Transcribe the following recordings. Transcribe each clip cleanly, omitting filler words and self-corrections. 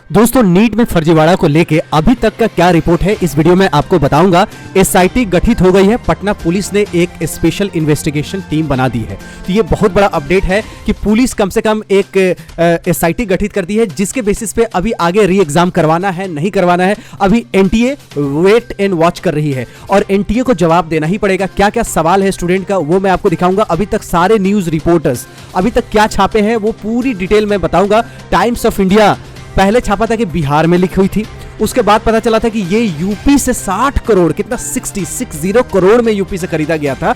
दोस्तों नीट में फर्जीवाड़ा को लेके अभी तक का क्या रिपोर्ट है इस वीडियो में आपको बताऊंगा। एसआईटी गठित हो गई है, पटना पुलिस ने एक स्पेशल इन्वेस्टिगेशन टीम बना दी है। तो ये बहुत बड़ा अपडेट है कि पुलिस कम से कम एक एसआईटी गठित कर दी है, जिसके बेसिस पे अभी आगे री एग्जाम करवाना है नहीं करवाना है। अभी एनटीए वेट एंड वॉच कर रही है और एनटीए को जवाब देना ही पड़ेगा। क्या क्या सवाल है स्टूडेंट का वो मैं आपको दिखाऊंगा। अभी तक सारे न्यूज रिपोर्टर्स अभी तक क्या छापे हैं वो पूरी डिटेल में बताऊंगा। टाइम्स ऑफ इंडिया पहले छापा था कि बिहार में लिखी हुई थी, उसके बाद पता चला था कि ये यूपी से 60 करोड़, कितना 60 करोड़ में यूपी से खरीदा गया था।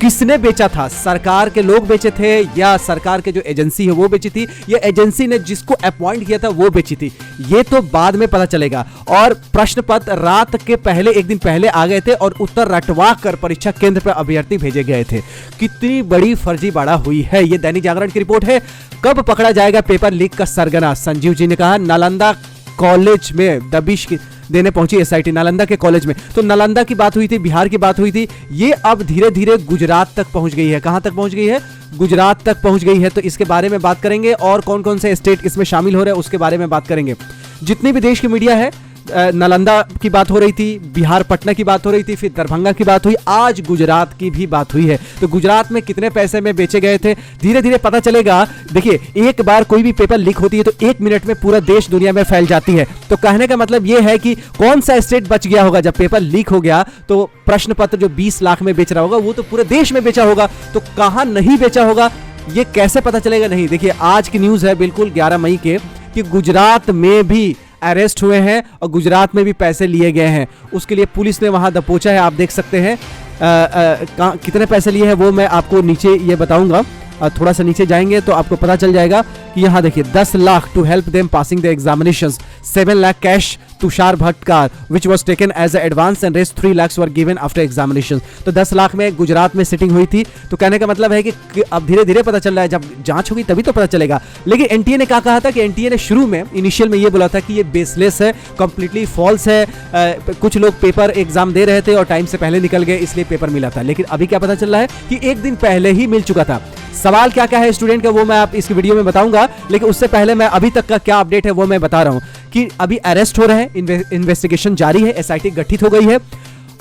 किसने बेचा था? सरकार के लोग बेचे थे या सरकार के जो एजेंसी है वो बेची थी, या एजेंसी ने जिसको अपॉइंट किया था वो बेची थी? ये तो बाद में पता चलेगा। और प्रश्न पत्र रात के पहले एक दिन पहले आ गए थे और उत्तर रटवा कर परीक्षा केंद्र पर अभ्यर्थी भेजे गए थे। कितनी बड़ी फर्जीवाड़ा हुई है, ये दैनिक जागरण की रिपोर्ट है। कब पकड़ा जाएगा पेपर लीक का सरगना? संजीव जी ने कहा नालंदा कॉलेज में दबिश देने पहुंची एसआईटी, नालंदा के कॉलेज में। तो नालंदा की बात हुई थी, बिहार की बात हुई थी, ये अब धीरे धीरे गुजरात तक पहुंच गई है। कहां तक पहुंच गई है? गुजरात तक पहुंच गई है। तो इसके बारे में बात करेंगे और कौन कौन से स्टेट इसमें शामिल हो रहे हैं उसके बारे में बात करेंगे। जितनी भी देश की मीडिया है, नालंदा की बात हो रही थी, बिहार पटना की बात हो रही थी, फिर दरभंगा की बात हुई, आज गुजरात की भी बात हुई है। तो गुजरात में कितने पैसे में बेचे गए थे धीरे धीरे पता चलेगा। देखिए, एक बार कोई भी पेपर लीक होती है तो 1 मिनट में पूरा देश दुनिया में फैल जाती है। तो कहने का मतलब यह है कि कौन सा स्टेट बच गया होगा? जब पेपर लीक हो गया तो प्रश्न पत्र जो 20 लाख में बेच रहा होगा वो तो पूरे देश में बेचा होगा। तो कहां नहीं बेचा होगा ये कैसे पता चलेगा? नहीं, देखिए आज की न्यूज है बिल्कुल 11 मई के कि गुजरात में भी अरेस्ट हुए हैं और गुजरात में भी पैसे लिए गए हैं। उसके लिए पुलिस ने वहां दबोचा है। आप देख सकते हैं कितने पैसे लिए हैं वो मैं आपको नीचे ये बताऊंगा। थोड़ा सा नीचे जाएंगे तो आपको पता चल जाएगा कि यहाँ देखिए 10 lakh to help them passing the examinations, 7 lakh cash Tushar Bhatkar which was taken as advance and rest 3 lakhs were given after examination. तो 10 लाख में गुजरात में सिटिंग हुई थी। तो कहने का मतलब है कि अब धीरे धीरे पता चल रहा है, जब जांच होगी तभी तो पता चलेगा। लेकिन एनटीए ने क्या कहा था कि एनटीए ने शुरू में इनिशियल में ये बोला था कि ये बेसलेस है, कंप्लीटली फॉल्स है। कुछ लोग पेपर एग्जाम दे रहे थे और टाइम से पहले निकल गए इसलिए पेपर मिला था। लेकिन अभी क्या पता चल रहा है कि एक दिन पहले ही मिल चुका था। सवाल क्या क्या है स्टूडेंट का वो मैं आप इस वीडियो में बताऊंगा, लेकिन उससे पहले मैं अभी तक का क्या अपडेट है वो मैं बता रहा हूं कि अभी अरेस्ट हो रहे हैं, इन्वेस्टिगेशन जारी है, एसआईटी गठित हो गई है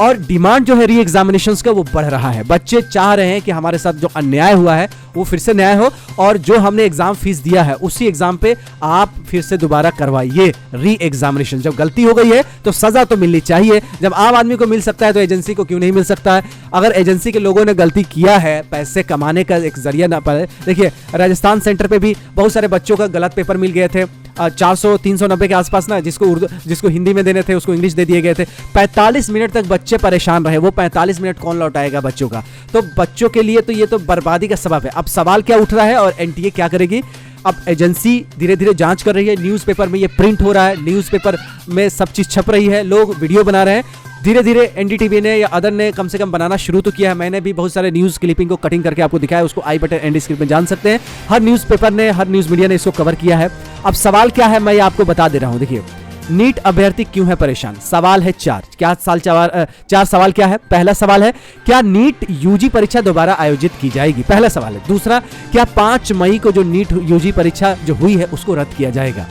और डिमांड जो है री एग्जामिनेशंस का वो बढ़ रहा है। बच्चे चाह रहे हैं कि हमारे साथ जो अन्याय हुआ है वो फिर से न्याय हो और जो हमने एग्जाम फीस दिया है उसी एग्जाम पे आप फिर से दोबारा करवाइए री एग्जामिनेशन। जब गलती हो गई है तो सजा तो मिलनी चाहिए। जब आम आदमी को मिल सकता है तो एजेंसी को क्यों नहीं मिल सकता है? अगर एजेंसी के लोगों ने गलती किया है, पैसे कमाने का एक जरिया ना पड़े। देखिए राजस्थान सेंटर पे भी बहुत सारे बच्चों का गलत पेपर मिल गए थे, 400-390 के आसपास ना, जिसको हिंदी में देने थे उसको इंग्लिश दे दिए गए थे। 45 मिनट तक बच्चे परेशान रहे। वो 45 मिनट कौन लौटाएगा बच्चों का? तो बच्चों के लिए तो ये तो बर्बादी का सबब है। अब सवाल क्या उठ रहा है और एनटीए क्या करेगी? अब एजेंसी धीरे धीरे जांच कर रही है, न्यूज़पेपर में ये प्रिंट हो रहा है, न्यूज़पेपर में सब चीज छप रही है, लोग वीडियो बना रहे हैं। धीरे धीरे एनडीटीवी ने या अदर ने कम से कम बनाना शुरू तो किया है। मैंने भी बहुत सारे न्यूज़ क्लिपिंग को कटिंग करके आपको दिखाया, उसको आई बटन एंड स्क्रीन में जान सकते हैं। हर न्यूज़पेपर ने, हर न्यूज़ मीडिया ने इसको कवर किया है। अब सवाल क्या है मैं ये आपको बता दे रहा हूं। देखिए, नीट अभ्यर्थी क्यों है परेशान? सवाल है 4। चार सवाल क्या है? पहला सवाल है क्या नीट यूजी परीक्षा दोबारा आयोजित की जाएगी? पहला सवाल है। दूसरा, क्या 5 मई को जो नीट यूजी परीक्षा जो हुई है उसको रद्द किया जाएगा?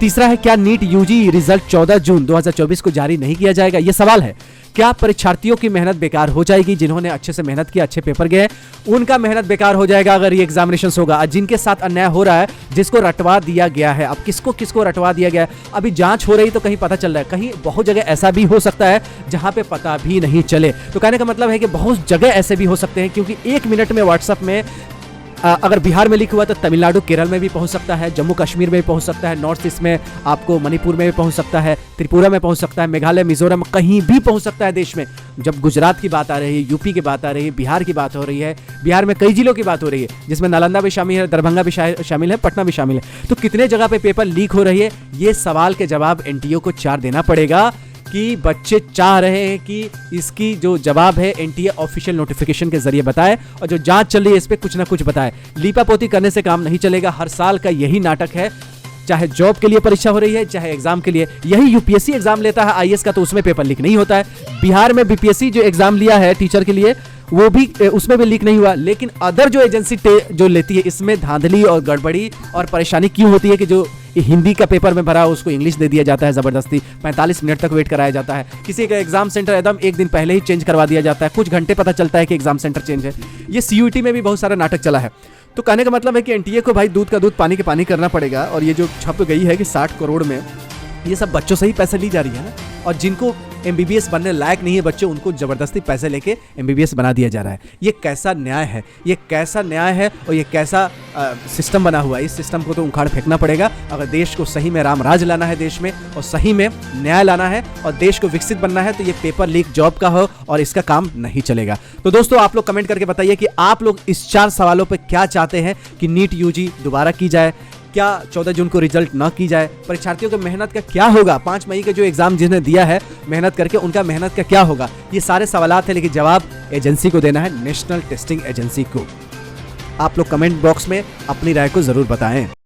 तीसरा है क्या नीट यूजी रिजल्ट 14 जून 2024 को जारी नहीं किया जाएगा? यह सवाल है। क्या परीक्षार्थियों की मेहनत बेकार हो जाएगी? जिन्होंने अच्छे से मेहनत की, अच्छे पेपर गए, उनका मेहनत बेकार हो जाएगा अगर ये एग्जामिनेशन होगा? जिनके साथ अन्याय हो रहा है, जिसको रटवा दिया गया है, अब किसको किसको रटवा दिया गया है अभी जांच हो रही तो कहीं पता चल रहा है। कहीं बहुत जगह ऐसा भी हो सकता है जहां पे पता भी नहीं चले। तो कहने का मतलब है कि बहुत जगह ऐसे भी हो सकते हैं, क्योंकि 1 मिनट में व्हाट्सएप में अगर बिहार में लिखा हुआ तो तमिलनाडु, केरल में भी पहुंच सकता है, जम्मू कश्मीर में भी पहुंच सकता है, नॉर्थ ईस्ट में आपको मणिपुर में भी पहुंच सकता है, त्रिपुरा में पहुंच सकता है, मेघालय, मिजोरम, कहीं भी पहुंच सकता है देश में। जब गुजरात की बात आ रही है, यूपी की बात आ रही है, बिहार की बात हो रही है, बिहार में कई जिलों की बात हो रही है जिसमें नालंदा भी शामिल है, दरभंगा भी शामिल है, पटना भी शामिल है। तो कितने जगह पे पेपर लीक हो रही है, ये सवाल के जवाब एनटीए को 4 देना पड़ेगा कि बच्चे चाह रहे हैं कि इसकी जो जवाब है एनटीए ऑफिशियल नोटिफिकेशन के जरिए बताए और जो जांच चल रही है इस पे कुछ ना कुछ बताए। लीपापोती करने से काम नहीं चलेगा। हर साल का यही नाटक है, चाहे जॉब के लिए परीक्षा हो रही है, चाहे एग्जाम के लिए। यही यूपीएससी एग्जाम लेता है आईएएस का, तो उसमें पेपर लीक नहीं होता है। बिहार में बीपीएससी जो एग्जाम लिया है टीचर के लिए वो भी उसमें भी लीक नहीं हुआ। लेकिन अदर जो एजेंसी जो लेती है, इसमें धांधली और गड़बड़ी और परेशानी क्यों होती है कि जो हिंदी का पेपर में भरा उसको इंग्लिश दे दिया जाता है ज़बरदस्ती, 45 मिनट तक वेट कराया जाता है। किसी का एग्जाम सेंटर एकदम एक दिन पहले ही चेंज करवा दिया जाता है, कुछ घंटे पता चलता है कि एग्जाम सेंटर चेंज है। ये CUET में भी बहुत सारा नाटक चला है। तो कहने का मतलब है कि NTA को भाई दूध का दूध पानी के पानी करना पड़ेगा। और ये जो छप गई है कि 60 करोड़ में ये सब बच्चों से ही पैसे ली जा रही है ना, और जिनको MBBS बनने लायक नहीं है बच्चे, उनको जबरदस्ती पैसे लेके MBBS बना दिया जा रहा है। ये कैसा न्याय है, ये कैसा न्याय है और ये कैसा सिस्टम बना हुआ है। इस सिस्टम को तो उखाड़ फेंकना पड़ेगा अगर देश को सही में राम राज लाना है देश में, और सही में न्याय लाना है और देश को विकसित बनना है। तो ये पेपर लीक जॉब का हो और इसका काम नहीं चलेगा। तो दोस्तों आप लोग कमेंट करके बताइए कि आप लोग इस 4 सवालों पर क्या चाहते हैं कि नीट UG दोबारा की जाए, क्या 14 जून को रिजल्ट ना की जाए, परीक्षार्थियों की मेहनत का क्या होगा, 5 मई का जो एग्जाम जिन्हें दिया है मेहनत करके, उनका मेहनत का क्या होगा। ये सारे सवालात हैं, लेकिन जवाब एजेंसी को देना है, नेशनल टेस्टिंग एजेंसी को। आप लोग कमेंट बॉक्स में अपनी राय को जरूर बताएं।